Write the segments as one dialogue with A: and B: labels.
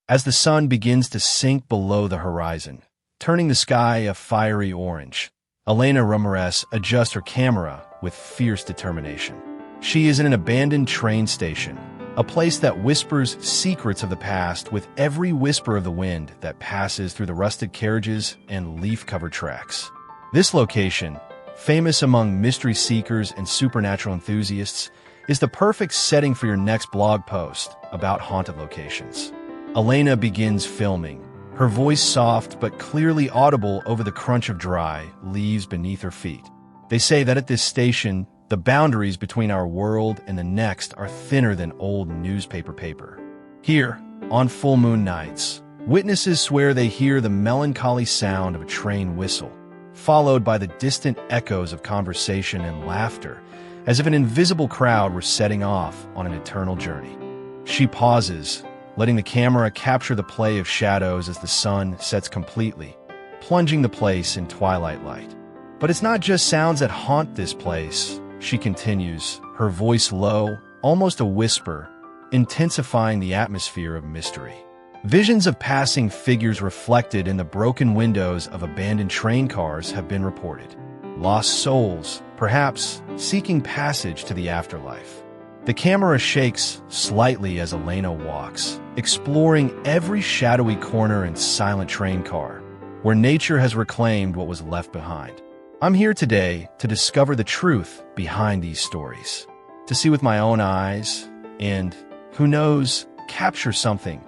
A: as the sun begins to sink below the horizon, turning the sky a fiery orange. Elena Ramírez adjusts her camera with fierce determination. She is in an abandoned train station, a place that whispers secrets of the past with every whisper of the wind that passes through the rusted carriages and leaf-covered tracks. This location, famous among mystery seekers and supernatural enthusiasts, is the perfect setting for your next blog post about haunted locations. Elena begins filming, her voice soft but clearly audible over the crunch of dry leaves beneath her feet. They say that at this station, the boundaries between our world and the next are thinner than old newspaper paper. Here, on full moon nights, witnesses swear they hear the melancholy sound of a train whistle, followed by the distant echoes of conversation and laughter, as if an invisible crowd were setting off on an eternal journey. She pauses, letting the camera capture the play of shadows as the sun sets completely, plunging the place in twilight light. But it's not just sounds that haunt this place, she continues, her voice low, almost a whisper, intensifying the atmosphere of mystery. Visions of passing figures reflected in the broken windows of abandoned train cars have been reported. Lost souls, perhaps, seeking passage to the afterlife. The camera shakes slightly as Elena walks, exploring every shadowy corner and silent train car, where nature has reclaimed what was left behind. I'm here today to discover the truth behind these stories, to see with my own eyes, and, who knows, capture something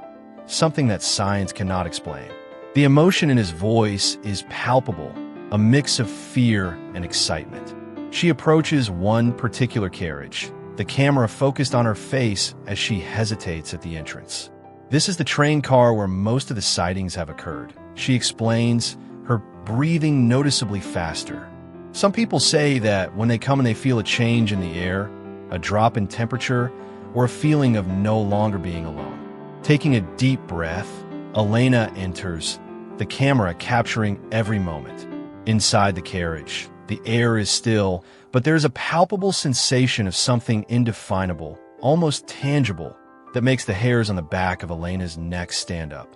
A: that science cannot explain. The emotion in his voice is palpable, a mix of fear and excitement. She approaches one particular carriage, the camera focused on her face as she hesitates at the entrance. This is the train car where most of the sightings have occurred, she explains, her breathing noticeably faster. Some people say that when they come and they feel a change in the air, a drop in temperature, or a feeling of no longer being alone. Taking a deep breath, Elena enters, the camera capturing every moment. Inside the carriage, the air is still, but there's a palpable sensation of something indefinable, almost tangible, that makes the hairs on the back of Elena's neck stand up.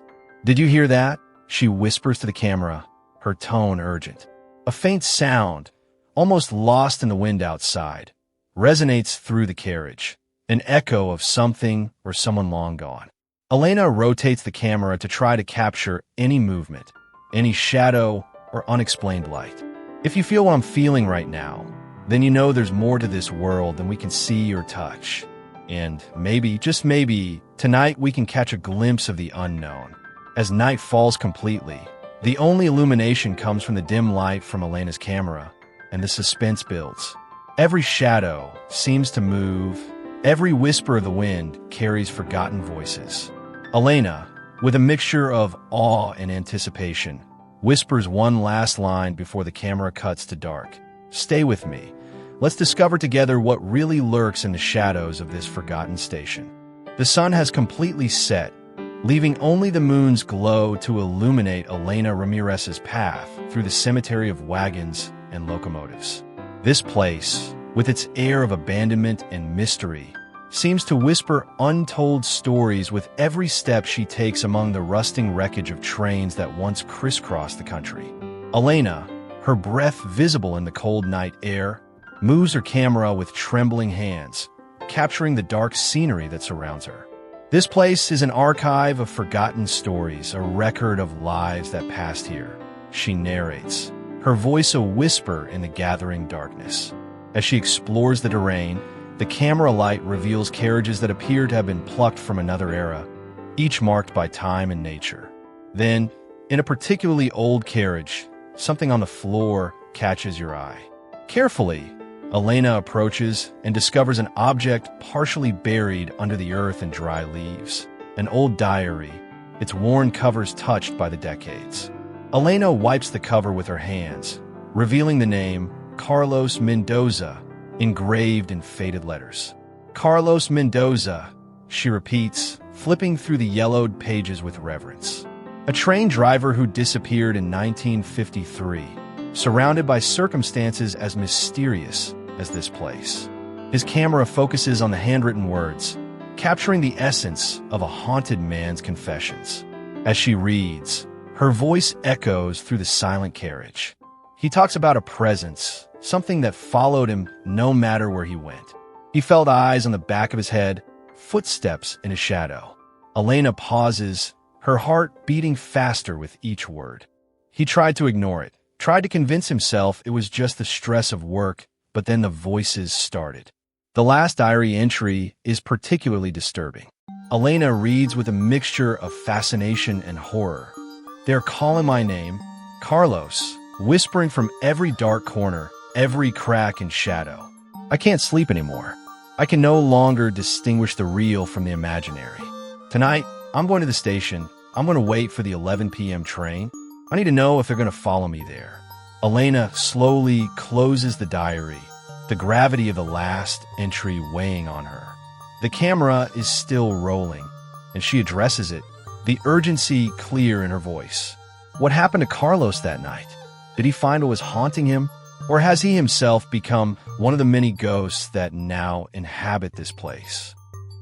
A: "Did you hear that?" she whispers to the camera, her tone urgent. A faint sound, almost lost in the wind outside, resonates through the carriage, an echo of something or someone long gone. Elena rotates the camera to try to capture any movement, any shadow, or unexplained light. "If you feel what I'm feeling right now, then you know there's more to this world than we can see or touch. And maybe, just maybe, tonight we can catch a glimpse of the unknown." As night falls completely, the only illumination comes from the dim light from Elena's camera, and the suspense builds. Every shadow seems to move, every whisper of the wind carries forgotten voices. Elena, with a mixture of awe and anticipation, whispers one last line before the camera cuts to dark. "Stay with me. Let's discover together what really lurks in the shadows of this forgotten station." The sun has completely set, leaving only the moon's glow to illuminate Elena Ramírez's path through the cemetery of wagons and locomotives. This place, with its air of abandonment and mystery, seems to whisper untold stories with every step she takes among the rusting wreckage of trains that once crisscrossed the country. Elena, her breath visible in the cold night air, moves her camera with trembling hands, capturing the dark scenery that surrounds her. This place is an archive of forgotten stories, a record of lives that passed here, she narrates, her voice a whisper in the gathering darkness. As she explores the terrain, the camera light reveals carriages that appear to have been plucked from another era, each marked by time and nature. Then, in a particularly old carriage, something on the floor catches your eye. Carefully, Elena approaches and discovers an object partially buried under the earth and dry leaves. An old diary, its worn covers touched by the decades. Elena wipes the cover with her hands, revealing the name Carlos Mendoza, engraved in faded letters. "Carlos Mendoza," she repeats, flipping through the yellowed pages with reverence. A train driver who disappeared in 1953, surrounded by circumstances as mysterious as this place. His camera focuses on the handwritten words, capturing the essence of a haunted man's confessions. As she reads, her voice echoes through the silent carriage. He talks about a presence, something that followed him no matter where he went. He felt eyes on the back of his head, footsteps in his shadow. Elena pauses, her heart beating faster with each word. He tried to ignore it, tried to convince himself it was just the stress of work, but then the voices started. The last diary entry is particularly disturbing. Elena reads with a mixture of fascination and horror. They're calling my name, Carlos, whispering from every dark corner, every crack and shadow. I can't sleep anymore. I can no longer distinguish the real from the imaginary. Tonight, I'm going to the station. I'm going to wait for the 11 p.m. train. I need to know if they're going to follow me there. Elena slowly closes the diary, the gravity of the last entry weighing on her. The camera is still rolling, and she addresses it, the urgency clear in her voice. What happened to Carlos that night? Did he find what was haunting him? Or has he himself become one of the many ghosts that now inhabit this place?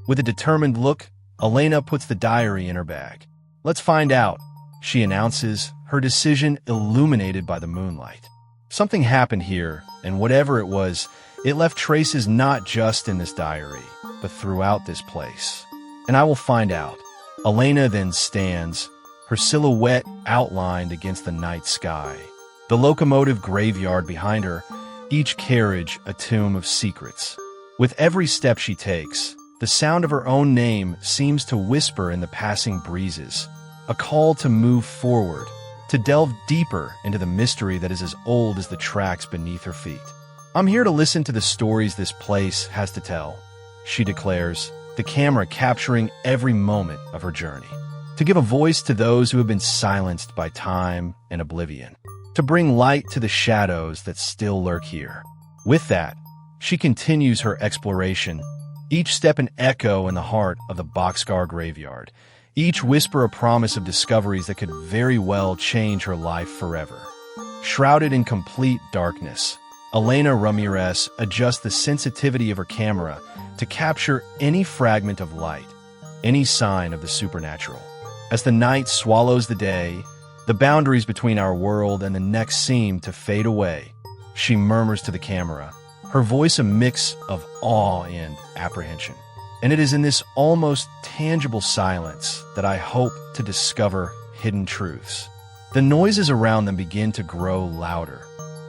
A: With a determined look, Elena puts the diary in her bag. Let's find out, she announces, her decision illuminated by the moonlight. Something happened here, and whatever it was, it left traces not just in this diary, but throughout this place. And I will find out. Elena then stands, her silhouette outlined against the night sky. The locomotive graveyard behind her, each carriage a tomb of secrets. With every step she takes, the sound of her own name seems to whisper in the passing breezes, a call to move forward, to delve deeper into the mystery that is as old as the tracks beneath her feet. I'm here to listen to the stories this place has to tell, she declares, the camera capturing every moment of her journey. To give a voice to those who have been silenced by time and oblivion. To bring light to the shadows that still lurk here. With that, she continues her exploration, each step an echo in the heart of the Boxcar graveyard, each whisper a promise of discoveries that could very well change her life forever. Shrouded in complete darkness, Elena Ramírez adjusts the sensitivity of her camera to capture any fragment of light, any sign of the supernatural. As the night swallows the day, the boundaries between our world and the next seem to fade away. She murmurs to the camera, her voice a mix of awe and apprehension. And it is in this almost tangible silence that I hope to discover hidden truths. The noises around them begin to grow louder.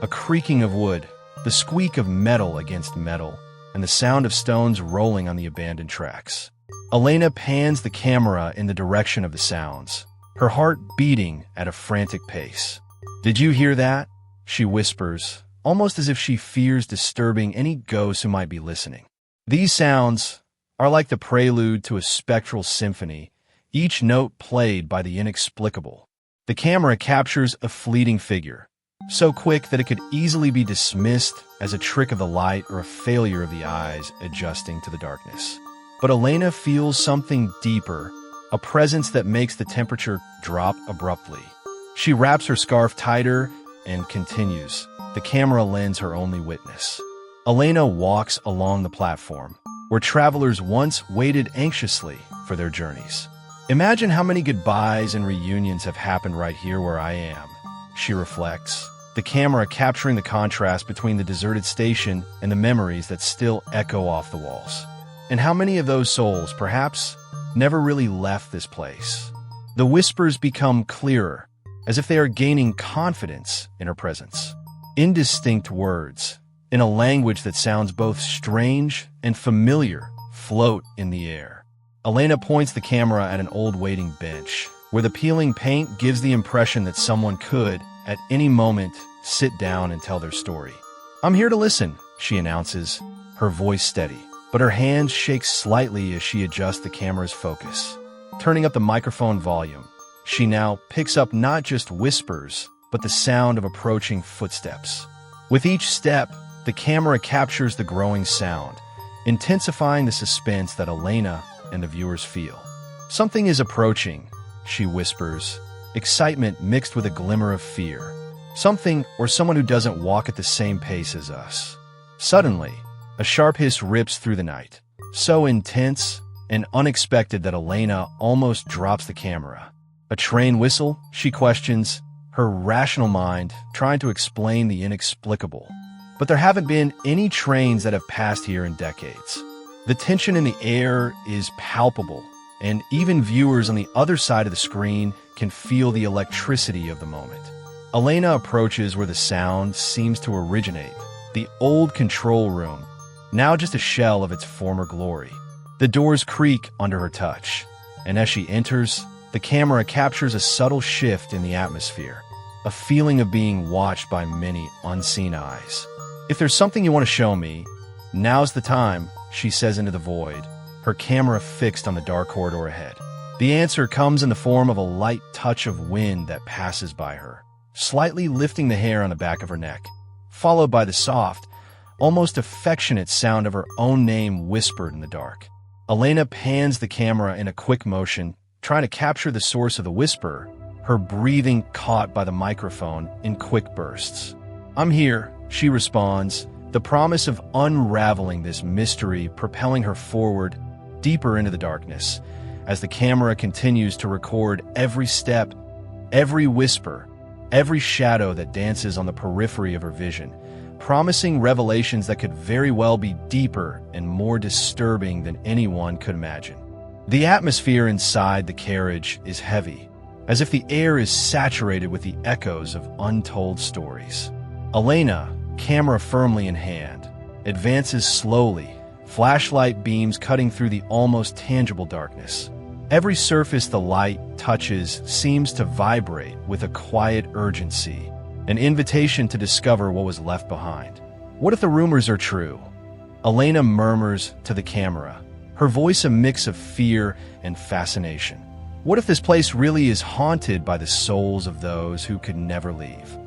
A: A creaking of wood, the squeak of metal against metal, and the sound of stones rolling on the abandoned tracks. Elena pans the camera in the direction of the sounds, her heart beating at a frantic pace. Did you hear that? She whispers, almost as if she fears disturbing any ghosts who might be listening. These sounds are like the prelude to a spectral symphony, each note played by the inexplicable. The camera captures a fleeting figure, so quick that it could easily be dismissed as a trick of the light or a failure of the eyes adjusting to the darkness. But Elena feels something deeper, a presence that makes the temperature drop abruptly. She wraps her scarf tighter and continues, the camera lens her only witness. Elena walks along the platform, where travelers once waited anxiously for their journeys. Imagine how many goodbyes and reunions have happened right here where I am, she reflects, the camera capturing the contrast between the deserted station and the memories that still echo off the walls. And how many of those souls, perhaps, never really left this place? The whispers become clearer, as if they are gaining confidence in her presence. Indistinct words, in a language that sounds both strange and familiar, float in the air. Elena points the camera at an old waiting bench, where the peeling paint gives the impression that someone could, at any moment, sit down and tell their story. I'm here to listen, she announces, her voice steady, but her hands shake slightly as she adjusts the camera's focus. Turning up the microphone volume, she now picks up not just whispers, but the sound of approaching footsteps. With each step, the camera captures the growing sound, intensifying the suspense that Elena and the viewers feel. Something is approaching, she whispers, excitement mixed with a glimmer of fear. Something or someone who doesn't walk at the same pace as us. Suddenly, a sharp hiss rips through the night, so intense and unexpected that Elena almost drops the camera. A train whistle? She questions, her rational mind trying to explain the inexplicable. But there haven't been any trains that have passed here in decades. The tension in the air is palpable, and even viewers on the other side of the screen can feel the electricity of the moment. Elena approaches where the sound seems to originate, the old control room, now just a shell of its former glory. The doors creak under her touch, and as she enters, the camera captures a subtle shift in the atmosphere, a feeling of being watched by many unseen eyes. "If there's something you want to show me, now's the time," she says into the void, her camera fixed on the dark corridor ahead. The answer comes in the form of a light touch of wind that passes by her, slightly lifting the hair on the back of her neck, followed by the soft, almost affectionate sound of her own name whispered in the dark. Elena pans the camera in a quick motion, trying to capture the source of the whisper, her breathing caught by the microphone in quick bursts. "I'm here," she responds, the promise of unraveling this mystery propelling her forward, deeper into the darkness, as the camera continues to record every step, every whisper, every shadow that dances on the periphery of her vision, promising revelations that could very well be deeper and more disturbing than anyone could imagine. The atmosphere inside the carriage is heavy, as if the air is saturated with the echoes of untold stories. Elena, camera firmly in hand, advances slowly, flashlight beams cutting through the almost tangible darkness. Every surface the light touches seems to vibrate with a quiet urgency, an invitation to discover what was left behind. What if the rumors are true? Elena murmurs to the camera, her voice a mix of fear and fascination. What if this place really is haunted by the souls of those who could never leave?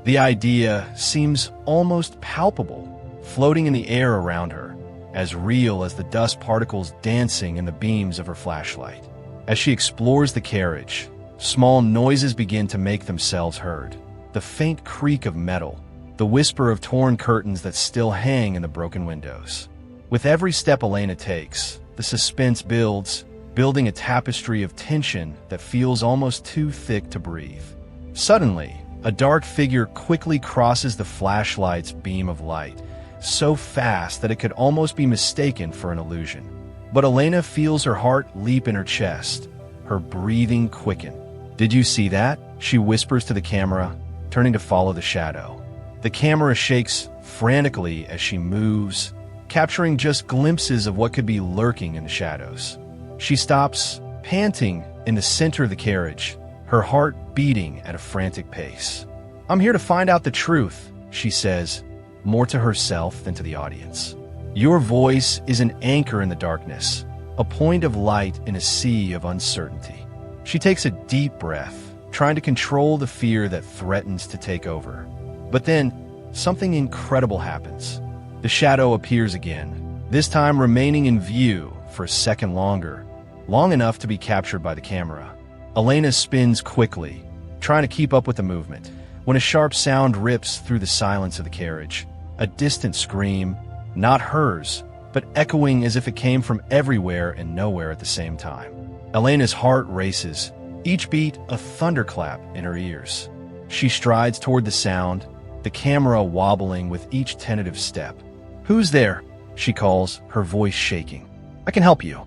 A: The idea seems almost palpable, floating in the air around her, as real as the dust particles dancing in the beams of her flashlight. As she explores the carriage, small noises begin to make themselves heard. The faint creak of metal, the whisper of torn curtains that still hang in the broken windows. With every step Elena takes, the suspense builds, building a tapestry of tension that feels almost too thick to breathe. Suddenly, a dark figure quickly crosses the flashlight's beam of light, so fast that it could almost be mistaken for an illusion. But Elena feels her heart leap in her chest, her breathing quicken. "Did you see that?" she whispers to the camera, turning to follow the shadow. The camera shakes frantically as she moves, capturing just glimpses of what could be lurking in the shadows. She stops, panting, in the center of the carriage, her heart beating at a frantic pace. "I'm here to find out the truth," she says, more to herself than to the audience. Your voice is an anchor in the darkness, a point of light in a sea of uncertainty. She takes a deep breath, trying to control the fear that threatens to take over. But then, something incredible happens. The shadow appears again, this time remaining in view for a second longer, long enough to be captured by the camera. Elena spins quickly, trying to keep up with the movement, when a sharp sound rips through the silence of the carriage. A distant scream, not hers, but echoing as if it came from everywhere and nowhere at the same time. Elena's heart races, each beat a thunderclap in her ears. She strides toward the sound, the camera wobbling with each tentative step. "Who's there?" she calls, her voice shaking. "I can help you."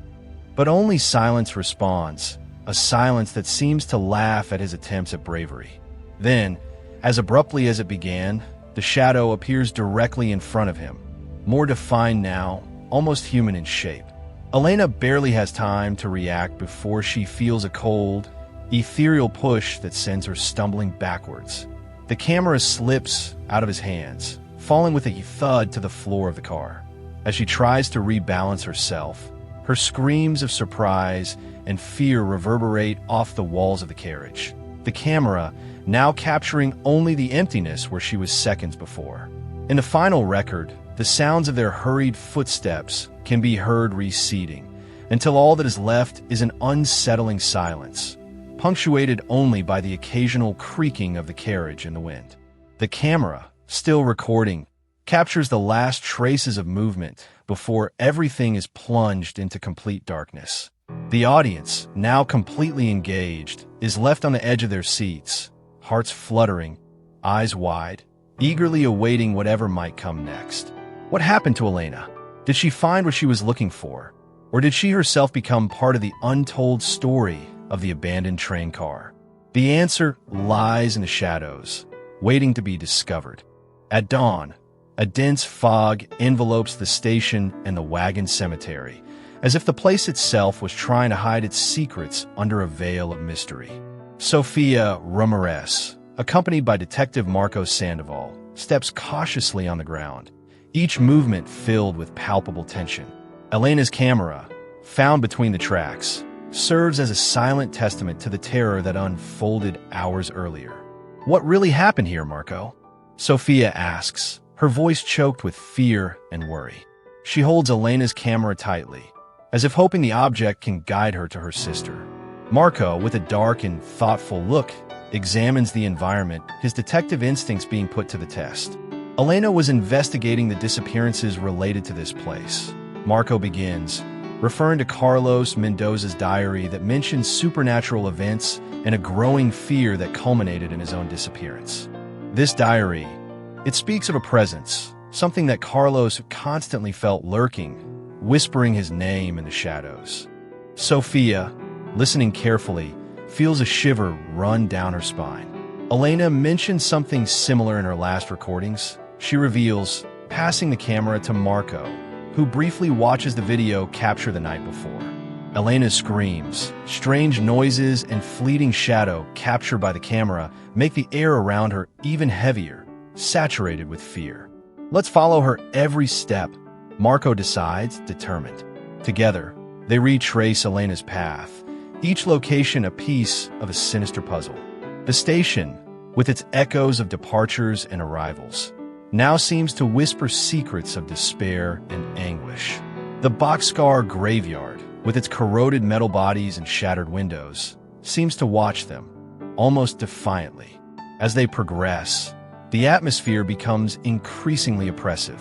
A: But only silence responds, a silence that seems to laugh at his attempts at bravery. Then, as abruptly as it began, the shadow appears directly in front of him, more defined now, almost human in shape. Elena barely has time to react before she feels a cold, ethereal push that sends her stumbling backwards. The camera slips out of his hands, falling with a thud to the floor of the car. As she tries to rebalance herself, her screams of surprise and fear reverberate off the walls of the carriage, the camera now capturing only the emptiness where she was seconds before. In the final record, the sounds of their hurried footsteps can be heard receding, until all that is left is an unsettling silence, punctuated only by the occasional creaking of the carriage in the wind. The camera, still recording, captures the last traces of movement, before everything is plunged into complete darkness. The audience, now completely engaged, is left on the edge of their seats, hearts fluttering, eyes wide, eagerly awaiting whatever might come next. What happened to Elena? Did she find what she was looking for? Or did she herself become part of the untold story of the abandoned train car? The answer lies in the shadows, waiting to be discovered. At dawn, a dense fog envelopes the station and the wagon cemetery, as if the place itself was trying to hide its secrets under a veil of mystery. Sofia Ramírez, accompanied by Detective Marco Sandoval, steps cautiously on the ground, each movement filled with palpable tension. Elena's camera, found between the tracks, serves as a silent testament to the terror that unfolded hours earlier. What really happened here, Marco? Sofia asks, her voice choked with fear and worry. She holds Elena's camera tightly, as if hoping the object can guide her to her sister. Marco, with a dark and thoughtful look, examines the environment, his detective instincts being put to the test. Elena was investigating the disappearances related to this place. Marco begins, referring to Carlos Mendoza's diary that mentions supernatural events and a growing fear that culminated in his own disappearance. This diary, it speaks of a presence, something that Carlos constantly felt lurking, whispering his name in the shadows. Sofia, listening carefully, feels a shiver run down her spine. Elena mentioned something similar in her last recordings. She reveals, passing the camera to Marco, who briefly watches the video capture the night before. Elena's screams, strange noises, and fleeting shadow captured by the camera make the air around her even heavier, saturated with fear. Let's follow her every step, Marco decides, determined. Together, they retrace Elena's path, each location a piece of a sinister puzzle. The station, with its echoes of departures and arrivals, now seems to whisper secrets of despair and anguish. The boxcar graveyard, with its corroded metal bodies and shattered windows, seems to watch them, almost defiantly. As they progress, the atmosphere becomes increasingly oppressive.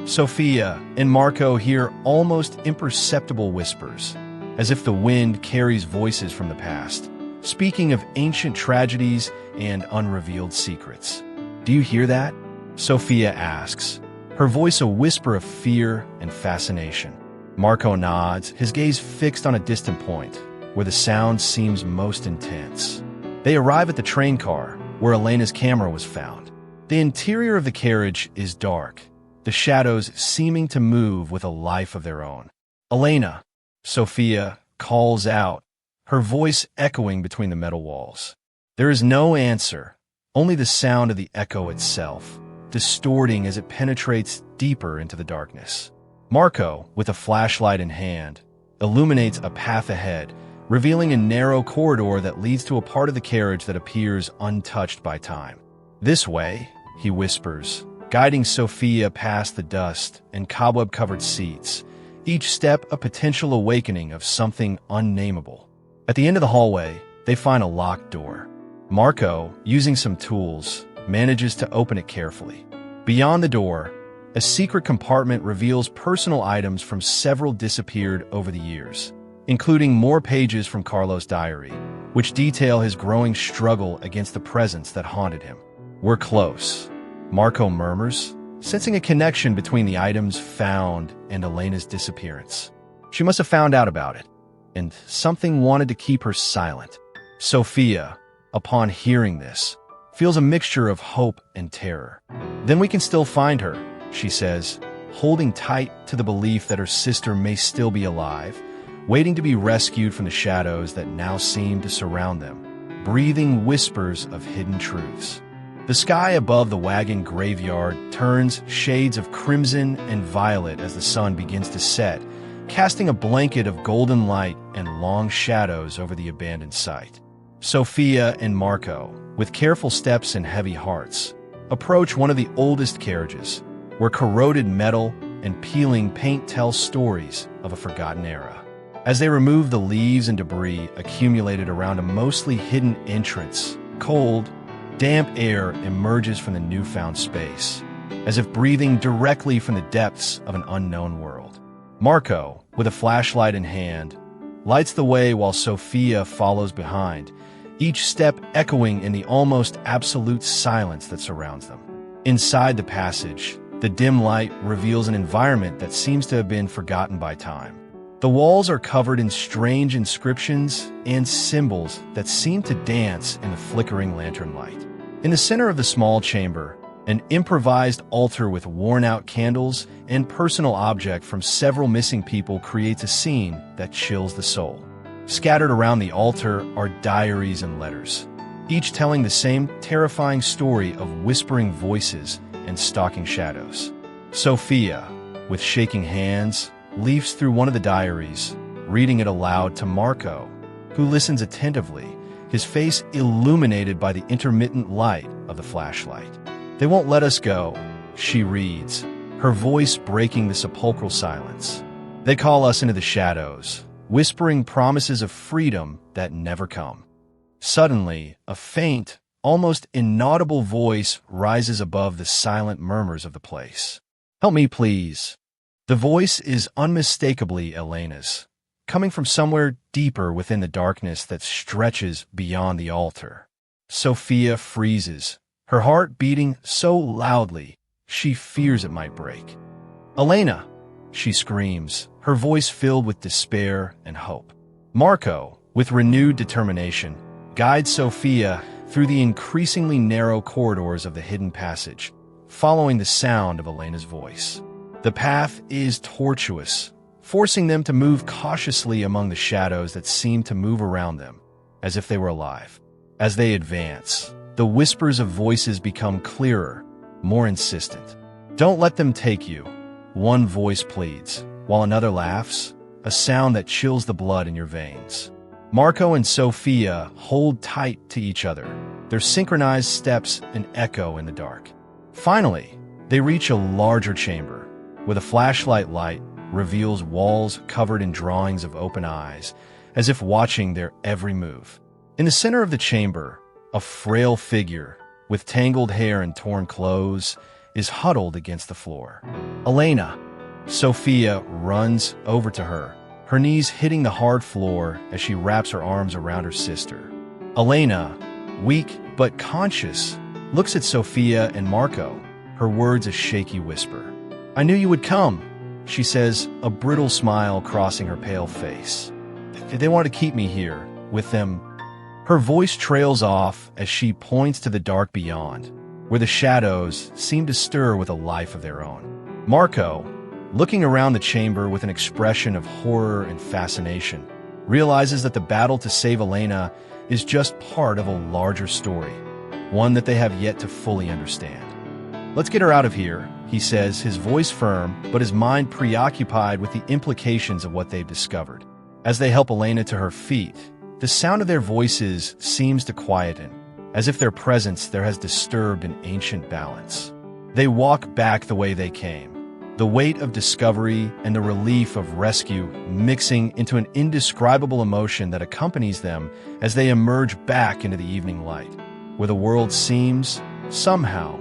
A: Sofia and Marco hear almost imperceptible whispers, as if the wind carries voices from the past, speaking of ancient tragedies and unrevealed secrets. Do you hear that? Sofia asks, her voice a whisper of fear and fascination. Marco nods, his gaze fixed on a distant point, where the sound seems most intense. They arrive at the train car, where Elena's camera was found. The interior of the carriage is dark, the shadows seeming to move with a life of their own. Elena, Sofia calls out, her voice echoing between the metal walls. There is no answer, only the sound of the echo itself, distorting as it penetrates deeper into the darkness. Marco, with a flashlight in hand, illuminates a path ahead, revealing a narrow corridor that leads to a part of the carriage that appears untouched by time. This way, he whispers, guiding Sofia past the dust and cobweb-covered seats, each step a potential awakening of something unnameable. At the end of the hallway, they find a locked door. Marco, using some tools, manages to open it carefully. Beyond the door, a secret compartment reveals personal items from several disappeared over the years, including more pages from Carlos' diary, which detail his growing struggle against the presence that haunted him. We're close, Marco murmurs, sensing a connection between the items found and Elena's disappearance. She must have found out about it, and something wanted to keep her silent. Sofia, upon hearing this, feels a mixture of hope and terror. Then we can still find her, she says, holding tight to the belief that her sister may still be alive, waiting to be rescued from the shadows that now seem to surround them, breathing whispers of hidden truths. The sky above the wagon graveyard turns shades of crimson and violet as the sun begins to set, casting a blanket of golden light and long shadows over the abandoned site. Sofia and Marco, with careful steps and heavy hearts, approach one of the oldest carriages, where corroded metal and peeling paint tell stories of a forgotten era. As they remove the leaves and debris accumulated around a mostly hidden entrance, cold, damp air emerges from the newfound space, as if breathing directly from the depths of an unknown world. Marco, with a flashlight in hand, lights the way while Sofia follows behind, each step echoing in the almost absolute silence that surrounds them. Inside the passage, the dim light reveals an environment that seems to have been forgotten by time. The walls are covered in strange inscriptions and symbols that seem to dance in the flickering lantern light. In the center of the small chamber, an improvised altar with worn-out candles and personal object from several missing people creates a scene that chills the soul. Scattered around the altar are diaries and letters, each telling the same terrifying story of whispering voices and stalking shadows. Sofia, with shaking hands, leafs through one of the diaries, reading it aloud to Marco, who listens attentively, his face illuminated by the intermittent light of the flashlight. "They won't let us go," she reads, her voice breaking the sepulchral silence. "They call us into the shadows, whispering promises of freedom that never come." Suddenly, a faint, almost inaudible voice rises above the silent murmurs of the place. "Help me, please." The voice is unmistakably Elena's, coming from somewhere deeper within the darkness that stretches beyond the altar. Sofia freezes, her heart beating so loudly she fears it might break. "Elena!" she screams, her voice filled with despair and hope. Marco, with renewed determination, guides Sofia through the increasingly narrow corridors of the hidden passage, following the sound of Elena's voice. The path is tortuous, forcing them to move cautiously among the shadows that seem to move around them, as if they were alive. As they advance, the whispers of voices become clearer, more insistent. "Don't let them take you," one voice pleads, while another laughs, a sound that chills the blood in your veins. Marco and Sofia hold tight to each other, their synchronized steps an echo in the dark. Finally, they reach a larger chamber, where the flashlight light reveals walls covered in drawings of open eyes, as if watching their every move. In the center of the chamber, a frail figure, with tangled hair and torn clothes, is huddled against the floor. "Elena!" Sofia runs over to her, her knees hitting the hard floor as she wraps her arms around her sister. Elena, weak but conscious, looks at Sofia and Marco, her words a shaky whisper. "I knew you would come," she says, a brittle smile crossing her pale face. "They want to keep me here, with them." Her voice trails off as she points to the dark beyond, where the shadows seem to stir with a life of their own. Marco, looking around the chamber with an expression of horror and fascination, realizes that the battle to save Elena is just part of a larger story, one that they have yet to fully understand. "Let's get her out of here," he says, his voice firm, but his mind preoccupied with the implications of what they've discovered. As they help Elena to her feet, the sound of their voices seems to quieten, as if their presence there has disturbed an ancient balance. They walk back the way they came, the weight of discovery and the relief of rescue mixing into an indescribable emotion that accompanies them as they emerge back into the evening light, where the world seems, somehow,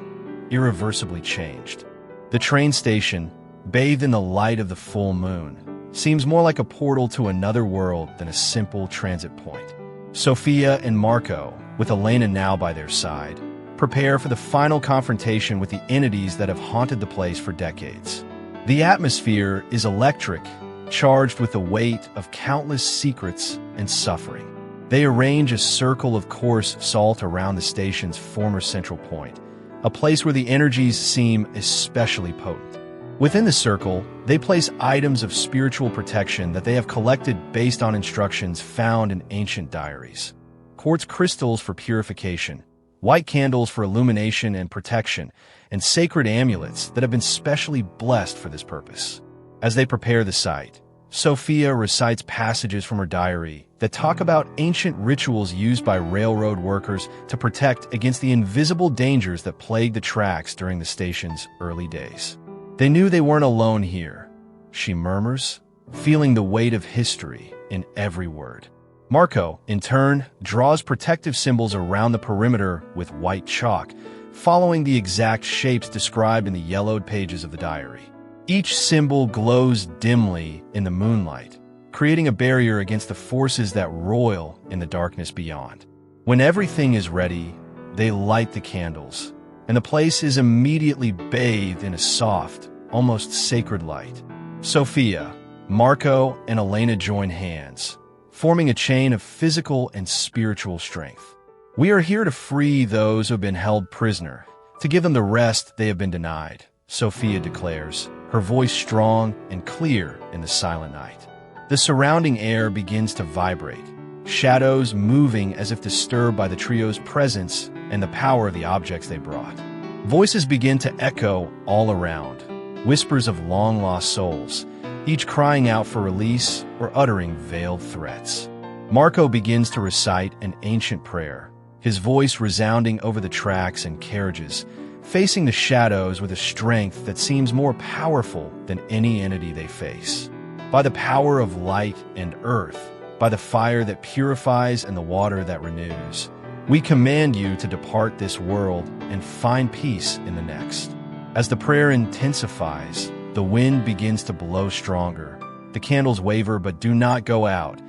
A: irreversibly changed. The train station, bathed in the light of the full moon, seems more like a portal to another world than a simple transit point. Sofia and Marco, with Elena now by their side, prepare for the final confrontation with the entities that have haunted the place for decades. The atmosphere is electric, charged with the weight of countless secrets and suffering. They arrange a circle of coarse salt around the station's former central point, a place where the energies seem especially potent. Within the circle, they place items of spiritual protection that they have collected based on instructions found in ancient diaries. Quartz crystals for purification, white candles for illumination and protection, and sacred amulets that have been specially blessed for this purpose. As they prepare the site, Sofia recites passages from her diary that talk about ancient rituals used by railroad workers to protect against the invisible dangers that plagued the tracks during the station's early days. "They knew they weren't alone here," she murmurs, feeling the weight of history in every word. Marco, in turn, draws protective symbols around the perimeter with white chalk, following the exact shapes described in the yellowed pages of the diary. Each symbol glows dimly in the moonlight, creating a barrier against the forces that roil in the darkness beyond. When everything is ready, they light the candles, and the place is immediately bathed in a soft, almost sacred light. Sofia, Marco, and Elena join hands, forming a chain of physical and spiritual strength. We are here to free those who have been held prisoner, to give them the rest they have been denied, Sofia declares, her voice strong and clear in the silent night. The surrounding air begins to vibrate, shadows moving as if disturbed by the trio's presence and the power of the objects they brought. Voices begin to echo all around, whispers of long-lost souls, each crying out for release or uttering veiled threats. Marco begins to recite an ancient prayer, his voice resounding over the tracks and carriages, facing the shadows with a strength that seems more powerful than any entity they face. By the power of light and earth, by the fire that purifies and the water that renews, we command you to depart this world and find peace in the next. As the prayer intensifies, the wind begins to blow stronger. The candles waver but do not go out,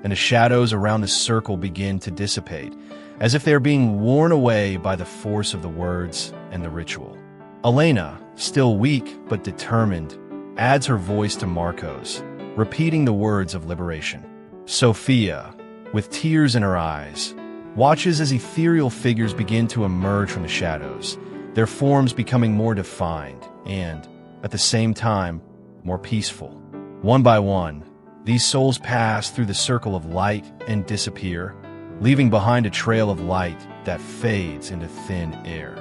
A: and the shadows around the circle begin to dissipate, as if they are being worn away by the force of the words and the ritual. Elena, still weak but determined, adds her voice to Marco's, repeating the words of liberation. Sofia, with tears in her eyes, watches as ethereal figures begin to emerge from the shadows, their forms becoming more defined and, at the same time, more peaceful. One by one, these souls pass through the circle of light and disappear, leaving behind a trail of light that fades into thin air.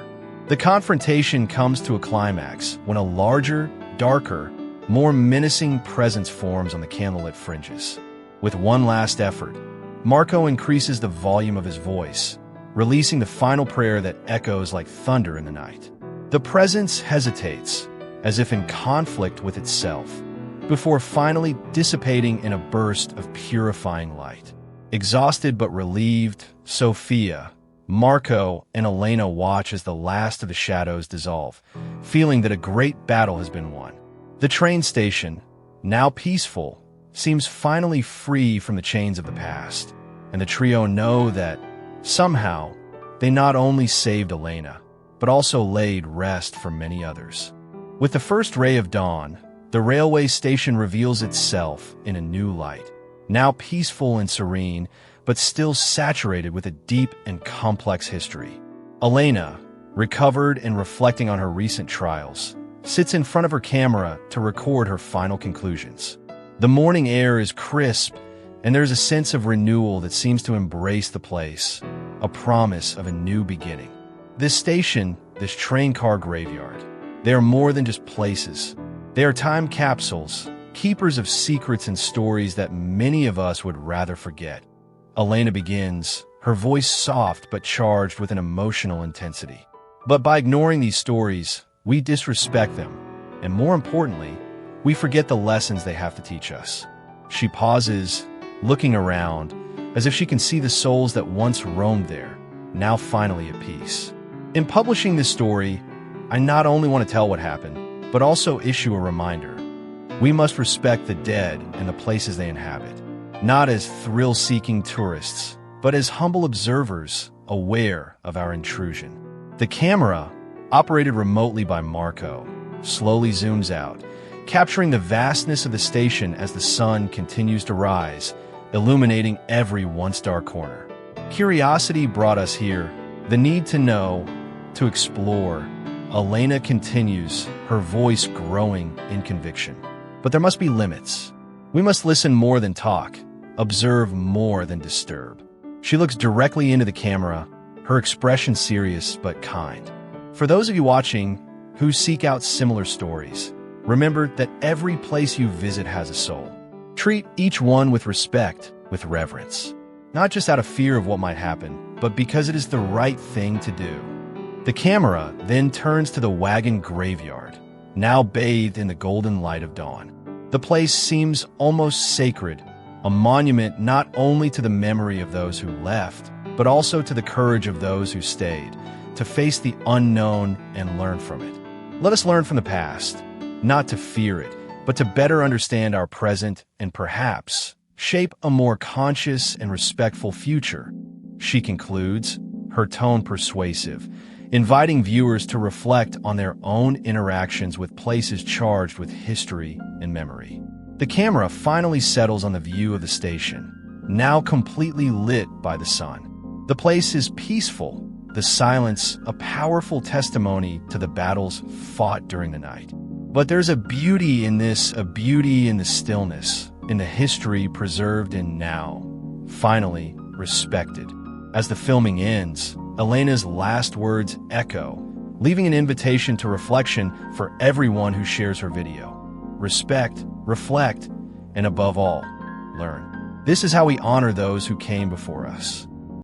A: The confrontation comes to a climax when a larger, darker, more menacing presence forms on the candlelit fringes. With one last effort, Marco increases the volume of his voice, releasing the final prayer that echoes like thunder in the night. The presence hesitates, as if in conflict with itself, before finally dissipating in a burst of purifying light. Exhausted but relieved, Sofia, Marco, and Elena watch as the last of the shadows dissolve, feeling that a great battle has been won. The train station, now peaceful, seems finally free from the chains of the past, and the trio know that, somehow, they not only saved Elena, but also laid rest for many others. With the first ray of dawn, the railway station reveals itself in a new light, now peaceful and serene, but still saturated with a deep and complex history. Elena, recovered and reflecting on her recent trials, sits in front of her camera to record her final conclusions. The morning air is crisp, and there's a sense of renewal that seems to embrace the place, a promise of a new beginning. This station, this train car graveyard, they are more than just places. They are time capsules, keepers of secrets and stories that many of us would rather forget. Elena begins, her voice soft but charged with an emotional intensity. But by ignoring these stories, we disrespect them, and more importantly, we forget the lessons they have to teach us. She pauses, looking around, as if she can see the souls that once roamed there, now finally at peace. In publishing this story, I not only want to tell what happened, but also issue a reminder. We must respect the dead and the places they inhabit, not as thrill-seeking tourists, but as humble observers aware of our intrusion. The camera, operated remotely by Marco, slowly zooms out, capturing the vastness of the station as the sun continues to rise, illuminating every once-dark corner. Curiosity brought us here, the need to know, to explore. Elena continues, her voice growing in conviction. But there must be limits. We must listen more than talk, observe more than disturb. She looks directly into the camera, her expression serious but kind. For those of you watching who seek out similar stories, remember that every place you visit has a soul. Treat each one with respect, with reverence. Not just out of fear of what might happen, but because it is the right thing to do. The camera then turns to the wagon graveyard, now bathed in the golden light of dawn. The place seems almost sacred, a monument not only to the memory of those who left, but also to the courage of those who stayed, to face the unknown and learn from it. Let us learn from the past, not to fear it, but to better understand our present and perhaps shape a more conscious and respectful future. She concludes, her tone persuasive, inviting viewers to reflect on their own interactions with places charged with history and memory. The camera finally settles on the view of the station, now completely lit by the sun. The place is peaceful, the silence a powerful testimony to the battles fought during the night. But there's a beauty in this, a beauty in the stillness, in the history preserved in now, finally respected. As the filming ends, Elena's last words echo, leaving an invitation to reflection for everyone who shares her video. Respect, reflect, and above all, learn. This is how we honor those who came before us.